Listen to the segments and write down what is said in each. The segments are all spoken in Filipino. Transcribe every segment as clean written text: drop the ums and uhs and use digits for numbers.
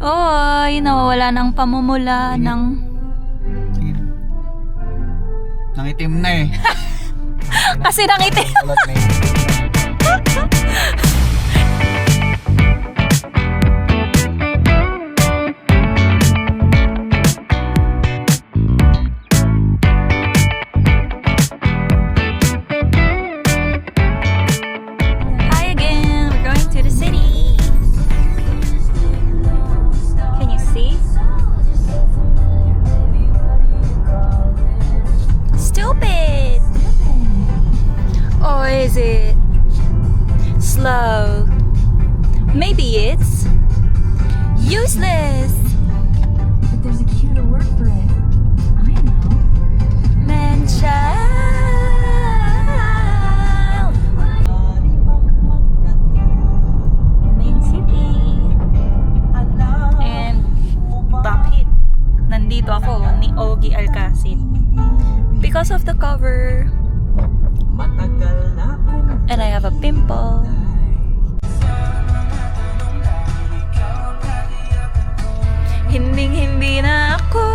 Oy, nawawala ng pamumula ng... Nangitim na eh. Kasi nangitim. Ulat na eh. Hi again, we're going to the city. Can you see? Stupid! Or is it slow? Maybe it's useless. But there's a cue to work for it. I know. Man-child. Main city. And top hit. Nandito ako ni Ogie Alcacid. Because of the cover. And I have a pimple. Hindi na ako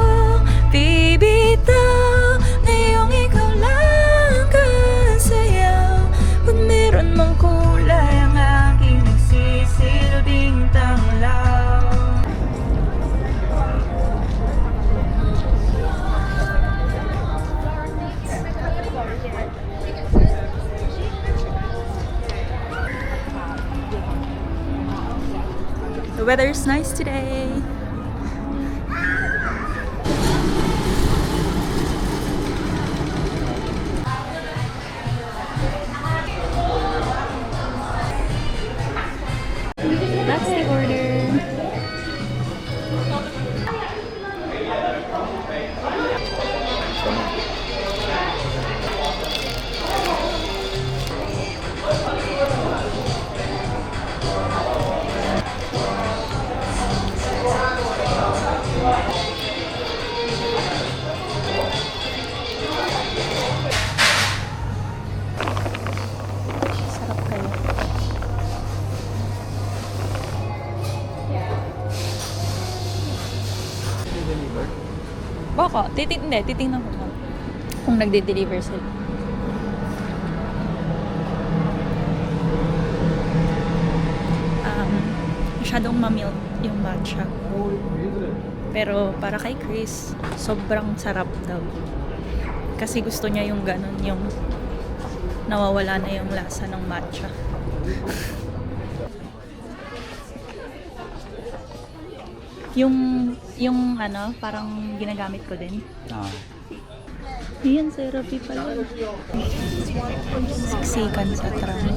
bibitaw ngayong ikaw lang kasayaw. Pag meron mang kulay ang aking nagsisilbing tanglaw. The weather is nice today. That's the order. Sarap kayo. Baka, titingnan ko lang kung nagde-deliver sila. Masyadong mamilk yung matcha. Pero para kay Chris, sobrang sarap daw. Kasi gusto niya yung ganun, yung nawawala na yung lasa ng matcha. yung ano, parang ginagamit ko din. Ayan, therapy pala. Siksikan sa tram.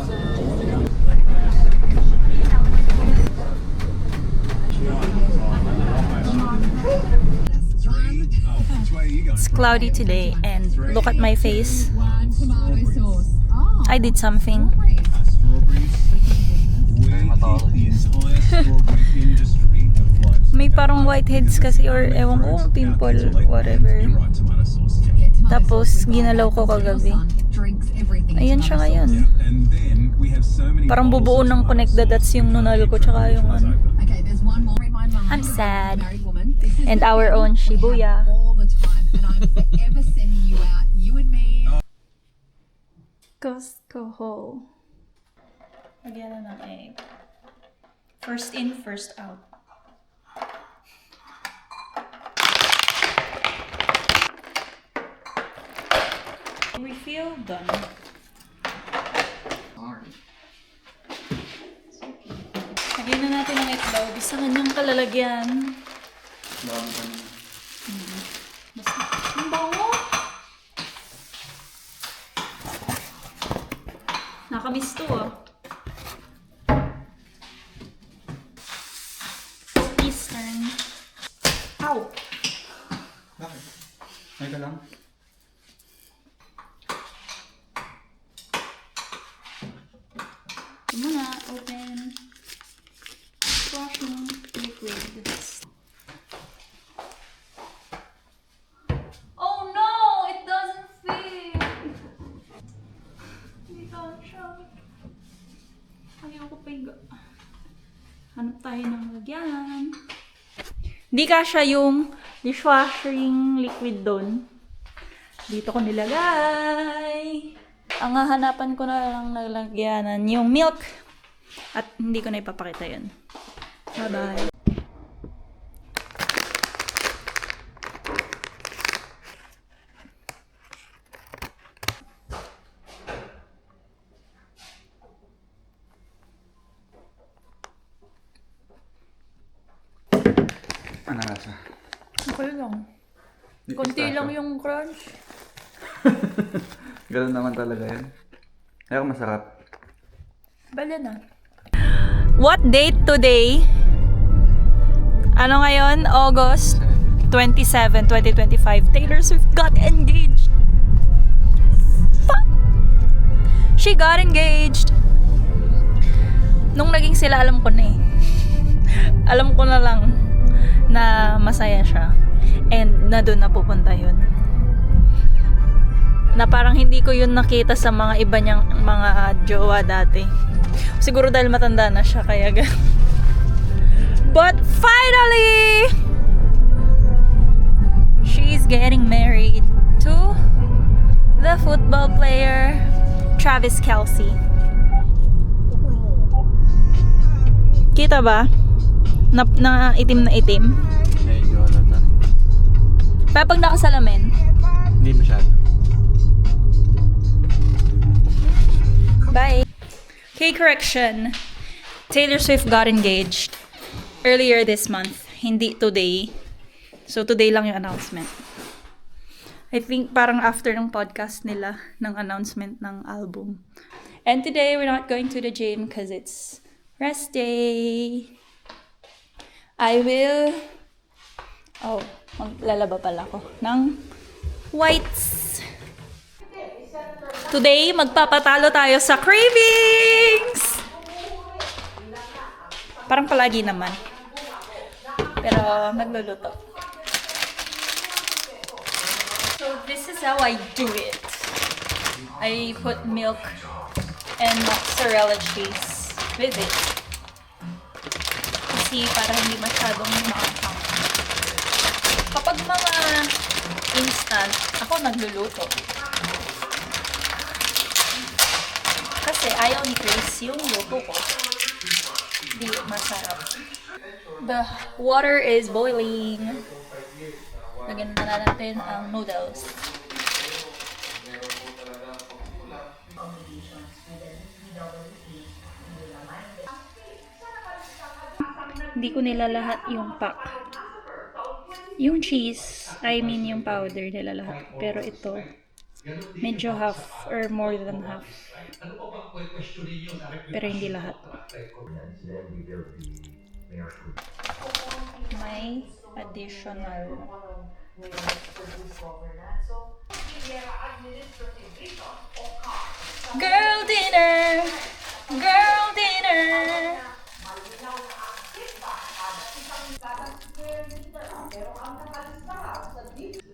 It's cloudy today and look at my face. I did something. May parang whiteheads kasi or ewan ko kung pimple, whatever. Tapos ginalaw ko kagabi. Ayan siya ngayon. Parang bubuo ng connect the dots yung nunal ko tsaka yung ano. I'm sad. And our own Shibuya. Costco haul. Lagyan na ng egg. First in, first out. Refill done. Lagyan na natin ang itlog. Isa kanyang kalalagyan. Basta. Ang bango! Nakamiss to ah. Eastern. Ow! Bakit? May ka lang? Ito muna. Open. Washing liquid. Oh no! It doesn't fit! Hindi siya. Ayoko pa yung... Hanap tayo ng lagyan. Di kasha yung dishwashing liquid doon. Dito ko nilagay. Ang hahanapan ko na lang nalagyanan yung milk. At hindi ko na ipapakita yun. Bye-bye. Ano rasa? Okay lang. Konti lang yung crunch. Ganun naman talaga yan. Pero masarap. Bala na. What date today? Ano ngayon? August 27, 2025. Taylor Swift got engaged. Fuck! She got engaged. Nung naging sila, alam ko na eh. Alam ko na lang na masaya siya. And na doon na pupunta yun. Na parang hindi ko yun nakita sa mga iba niyang mga jowa dati. Siguro dahil matanda na siya kaya But finally! She's getting married to the football player Travis Kelce. Kita ba? Na itim na itim. Medyo halata. Pero pag nakasalamin, Hindi masyado. bye. Okay, correction. Taylor Swift got engaged earlier this month. Hindi today. So, today lang yung announcement. I think parang after ng podcast nila ng announcement ng album. And today, we're not going to the gym because it's rest day. I will... Oh, maglalaba pala ako ng whites. Today, magpapatalo tayo sa cravings! Parang palagi naman. Pero, nagluluto. So, this is how I do it. I put milk and mozzarella cheese with it. Kasi para hindi masyadong maanghang. Kapag mga instant, ako nagluluto. Kasi ayaw ni Chris yung luto ko. Hindi masarap. The water is boiling. Lagyan na natin ang noodles. Hindi ko nila lahat yung pack. Yung cheese, I mean yung powder nila lahat. Pero ito, medyo half or more than half. Pero hindi lahat. May additional. Girl dinner! Girl dinner!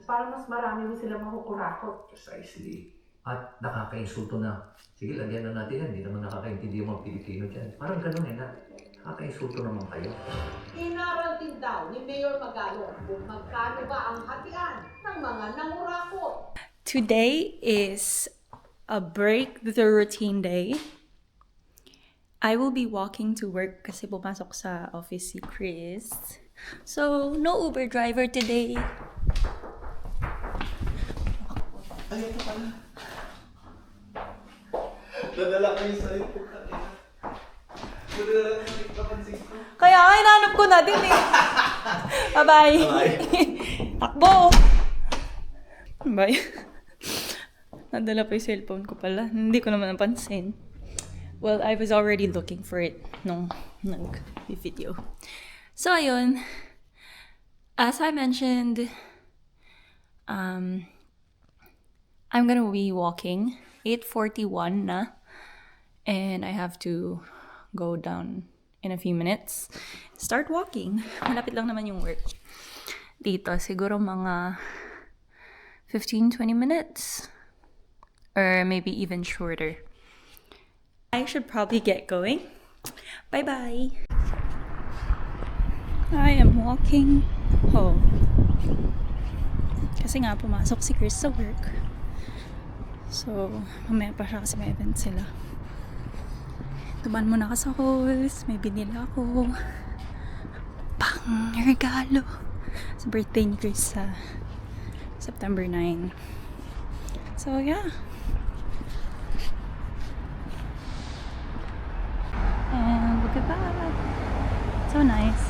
Para mas marami mo sila makukurakot. Precisely. At nakaka-insulto na, sige, lagyan na natin yan, hindi naman nakakaintindi yung mga Pilipino dyan. Parang ganun eh na, nakaka-insulto naman kayo. Inaral din daw ni Mayor Magalong kung magkano ba ang hatian ng mga nangurakot. Today is a break the routine day. I will be walking to work kasi pumasok sa office si Chris. So, no Uber driver today. Ay, ito pala. Nadala ko yung salit ko kanina. Nadala ko yung kapansin ko. Kaya nga, hinanap ko na din eh. Bye-bye. Takbo! Bye. Nadala pa yung cellphone ko pala. Hindi ko naman napansin. Well, I was already looking for it nung nag-video. So, ayun. As I mentioned, I'm gonna be walking. 8:41 na. And I have to go down in a few minutes. Start walking. Malapit lang naman yung work. Dito, siguro mga 15-20 minutes. Or maybe even shorter. I should probably get going. Bye-bye. I am walking home. Kasi nga, pumasok si Chris sa work. So, mamaya pa siya kasi may event sila. Tuman muna ka sa host. May binila ako. Pang regalo. Sa birthday ni Chris sa September 9. So, yeah. And look at that. So nice.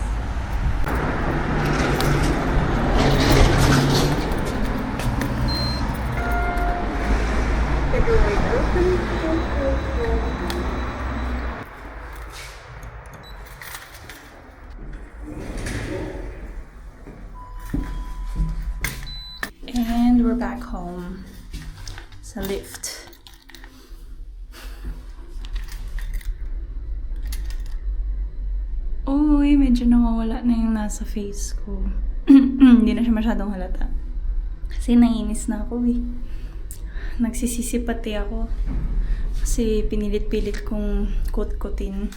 And we're back home sa lift. Uy, medyo nawawala na yung nasa face ko. Hindi na siya masyadong halata. Kasi nainis na ako eh. Nagsisisi pati ako. Kasi pinilit-pilit kong kot-kotin.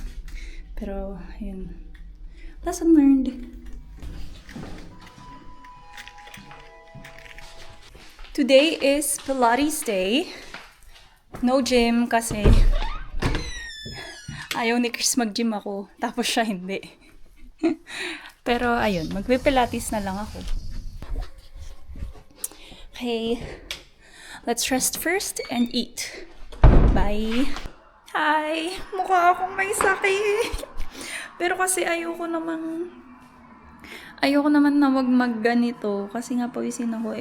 Pero, ayun. Lesson learned. Today is Pilates day. No gym kasi ayaw ni Chris mag-gym ako. Tapos siya hindi. Pero ayun, magpipilates na lang ako. Okay. Let's rest first and eat. Bye. Hi! Mukha akong may sakit. Pero kasi ayoko naman na wag magganito kasi nga pawisin ako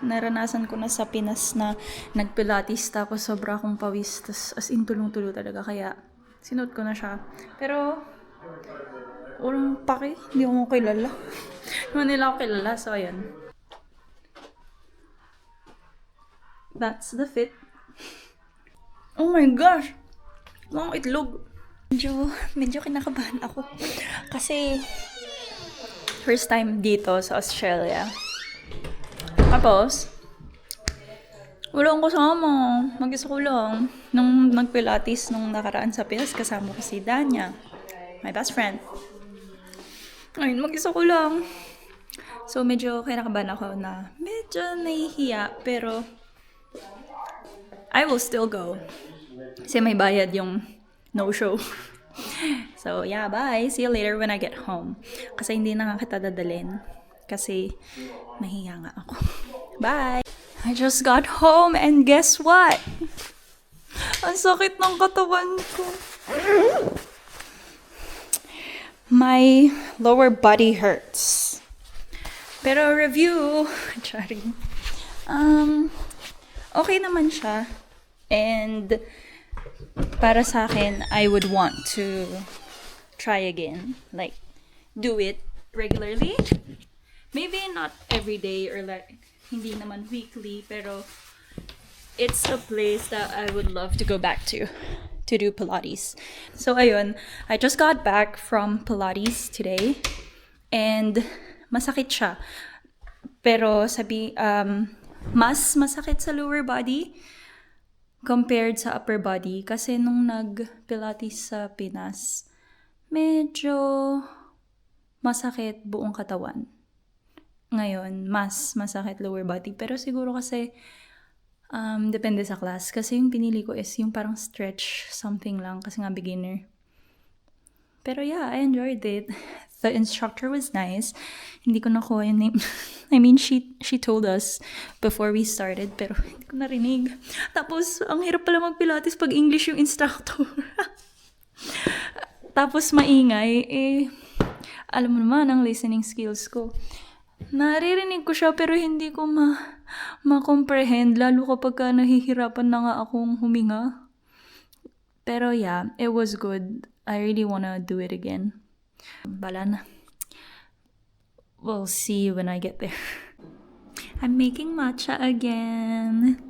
naranasan ko na sa Pinas na nagpilates tapos sobra akong pawis tas as in tulong-tulo talaga kaya sinuot ko na siya. Pero walang paki, hindi ako kilala. Hindi nila ako kilala, so ayan. That's the fit. Oh my gosh! Long itlog. Medyo kinakabahan ako kasi first time dito sa Australia. Tapos, wala akong kasama. Mag-isa ko lang. Nung nagpilates nung nakaraan sa Pinas, kasama ko si Danya. My best friend. Ayun, mag-isa ko lang. So, medyo kinakabahan ako na medyo nahihiya. Pero, I will still go. Kasi may bayad yung no-show. So, yeah, bye. See you later when I get home. Kasi hindi na nga kita dadalhin. Kasi, nahiya nga ako. Bye! I just got home and guess what? Ang sakit ng katawan ko. My lower body hurts. Pero review, charing. Okay naman siya. And para sa akin, I would want to try again. Like, do it regularly. Maybe not every day or like, hindi naman weekly, pero it's a place that I would love to go back to do Pilates. So, ayun, I just got back from Pilates today and masakit siya. Pero mas masakit sa lower body compared sa upper body kasi nung nag-Pilates sa Pinas, medyo masakit buong katawan. Ngayon, mas masakit lower body. Pero siguro kasi depende sa class. Kasi yung pinili ko is yung parang stretch something lang kasi nga beginner. Pero yeah, I enjoyed it. The instructor was nice. Hindi ko nakuha yung name. I mean, she told us before we started, pero hindi ko narinig. Tapos, ang hirap pala mag-Pilates pag English yung instructor. Tapos, maingay. Alam mo naman, ang listening skills ko. Naririnig ko siya, pero hindi ko ma-comprehend, lalo kapag nahihirapan na nga akong huminga. Pero yeah, it was good. I really wanna do it again. Bala na. We'll see when I get there. I'm making matcha again.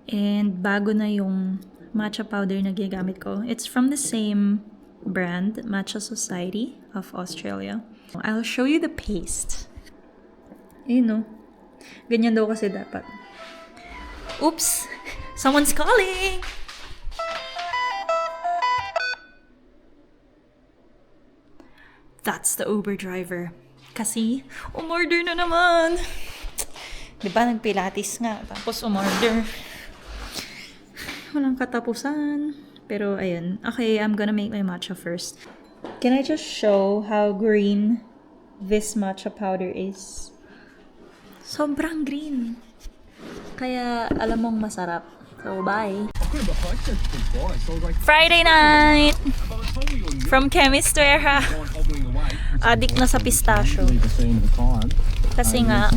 And bago na yung matcha powder na ginagamit ko. It's from the same brand, Matcha Society of Australia. I'll show you the paste. No? Ganyan daw kasi dapat. Oops! Someone's calling! That's the Uber driver. Kasi, umorder na naman. Diba, nagpilates nga. Tapos, umorder. Walang katapusan. Pero, ayun. Okay, I'm gonna make my matcha first. Can I just show how green this matcha powder is? Sobrang green. Kaya, alam mong masarap. So, bye. Friday night! From Chemist Warehouse. Addict na sa pistachio. Kasi nga,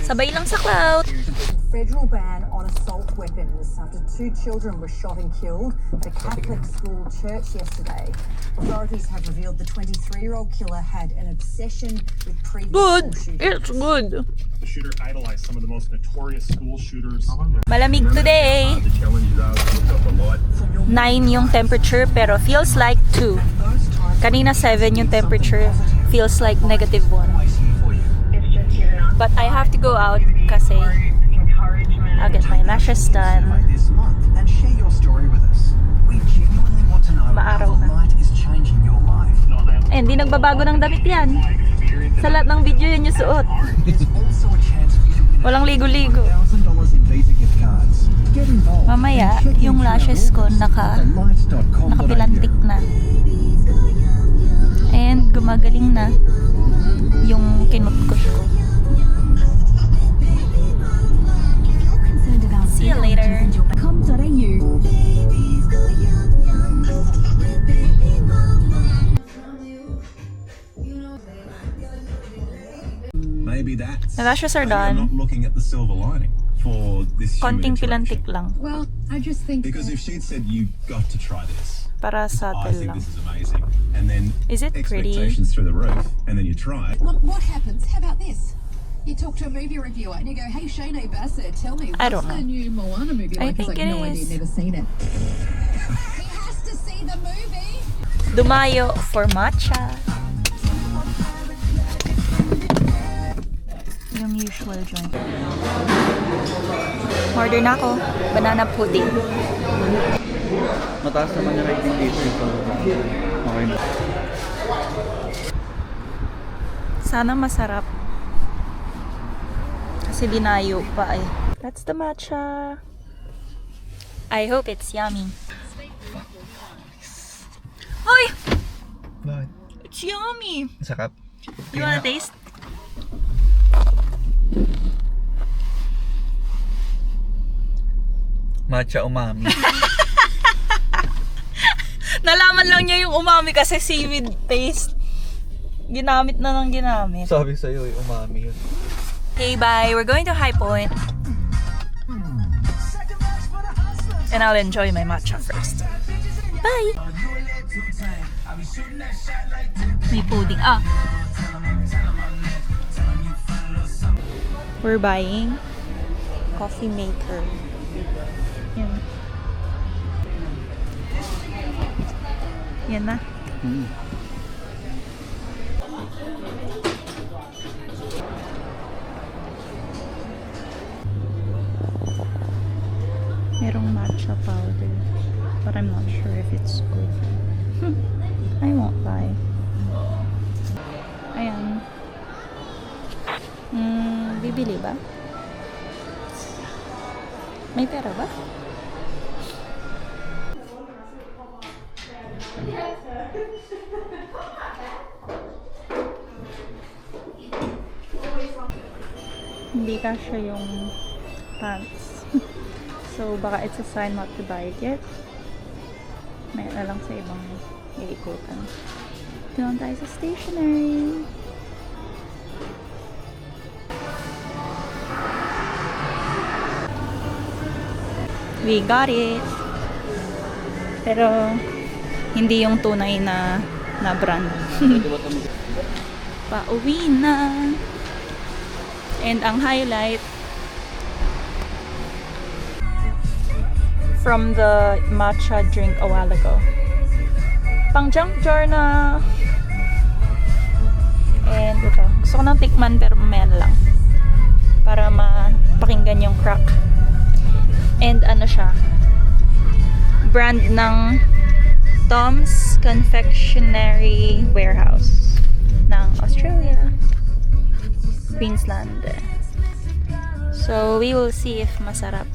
sabay lang sa cloud. Federal ban on assault weapons after 2 children were shot and killed at a Catholic school church yesterday. Authorities have revealed the 23-year-old killer had an obsession with previous Good. school shootings. It's good. The shooter idolized some of the most notorious school shooters. Malamig today. The challenge is ours to look up the light. 9 yung temperature pero feels like 2. Kanina 7 yung temperature. Feels like -1. But I have to go out kasi I'll get my lashes done. This month and share your story with us. We genuinely want to know Maaraw how the na. light is changing your life. Eh, hindi nagbabago ng damit yan. Sa lahat ng video yun yung suot. There's also a chance for you to win Walang ligo-ligo. $1,000 in Visa gift cards. Get involved. Mamaya, and check yung into our lashes ko orders at lights.com.au. nakapilantik na. And gumagaling na yung kinutkot ko. Concerned about See you later. com.au. Maybe that's The lashes are maybe I'm not done. looking at the silver lining for this human Konting interaction. pilantik lang. Well, I just think Because if she'd said you got to try this, Para I subtle think lang. this is amazing, and then Is it pretty? expectations through the roof, and then you try it. Look, what happens? How about this? You talk to a movie reviewer and you go, "Hey, Shane Bassett, tell me I what's don't know. the new Moana movie I like?" He's think like, it "No idea, is. never seen it." He has to see the movie. Dumayo for matcha. Yung usual joint. Order na ako. Banana pudding. Mataas naman yung rating dito. Okay na. Sana masarap. Kasi dinayo pa eh. That's the matcha. I hope it's yummy. Ay! Bakit? It's yummy! Sarap. You wanna taste? Matcha umami. Nalaman lang niya yung umami kasi seaweed taste. Ginamit na ng ginamit. Sabi sa'yo, umami yun. Okay, bye. We're going to High Point. And I'll enjoy my matcha first. Bye! May pudding. Ah! We're buying coffee maker. Yan. Yan na. Merong matcha powder. But I'm not sure if it's good. I won't buy. Ayan. Bibili ba? May pera ba? Hindi kasya yung pants. So, baka it's a sign not to buy it yet. May na lang sa ibang iikutan. Doon tayo sa stationery. We got it! Pero, hindi yung tunay na brand. Pauwi na! And ang highlight from the matcha drink a while ago. Pang junk jar na. And ito. Gusto ko nang tikman pero mamaya na lang. Para mapakinggan yung crack. And ano siya. Brand ng Tom's Confectionery Warehouse. Ng Queensland. So, we will see if masarap.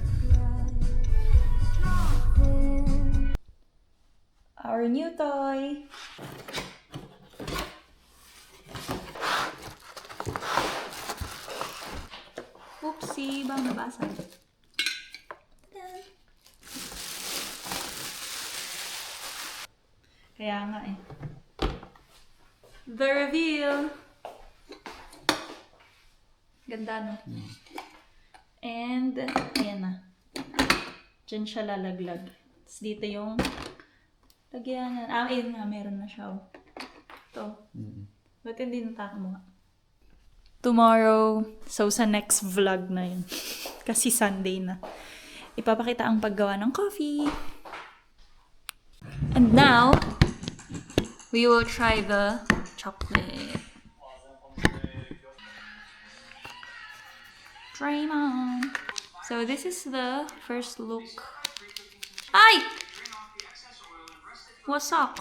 Our new toy. Oopsie, bang nabasa. Kaya nga eh. The reveal! Ganda, no? And, ayan na. Diyan siya lalaglag. Tapos dito yung lagyan. Ayun nga, meron na siya. Oh. Ito. Ba't hindi nataka mo nga? Tomorrow, so sa next vlog na yun. Kasi Sunday na. Ipapakita ang paggawa ng coffee. And now, we will try the chocolate. Dream on. So this is the first look. Ay! Wasak.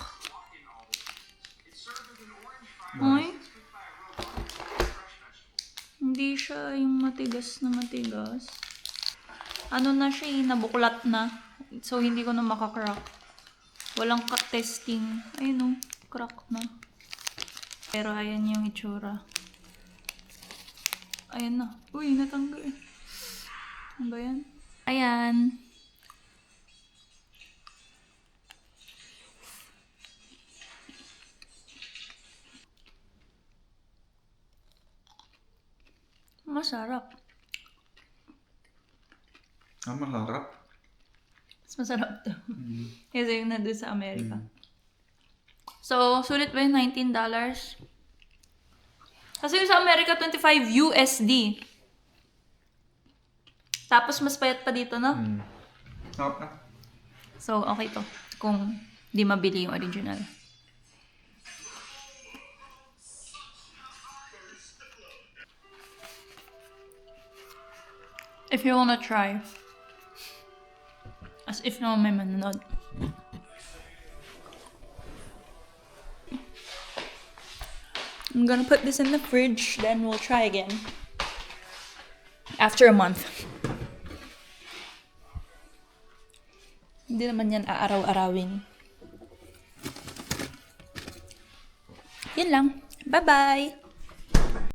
Ay. Hindi siya yung matigas na matigas. Ano na siya eh, nabuklat na. So hindi ko na makakrack. Walang ka-testing. Ayun o, crack na. Pero ayan yung itsura. Ayan na. Uy, natanggal. Ano ba yan? Ayan. Masarap. Masarap. Mas masarap to. Kasi yung nandun sa Amerika. So, sulit ba yung $19? Kasi yung sa Amerika, $25 USD. Tapos, mas payat pa dito, no? Sarap na. So, okay to. Kung di mabili yung original. If you wanna try. As if naman may manunod. I'm gonna put this in the fridge, then we'll try again. After a month. Hindi naman yan aaraw-arawin. Yun lang. Bye-bye!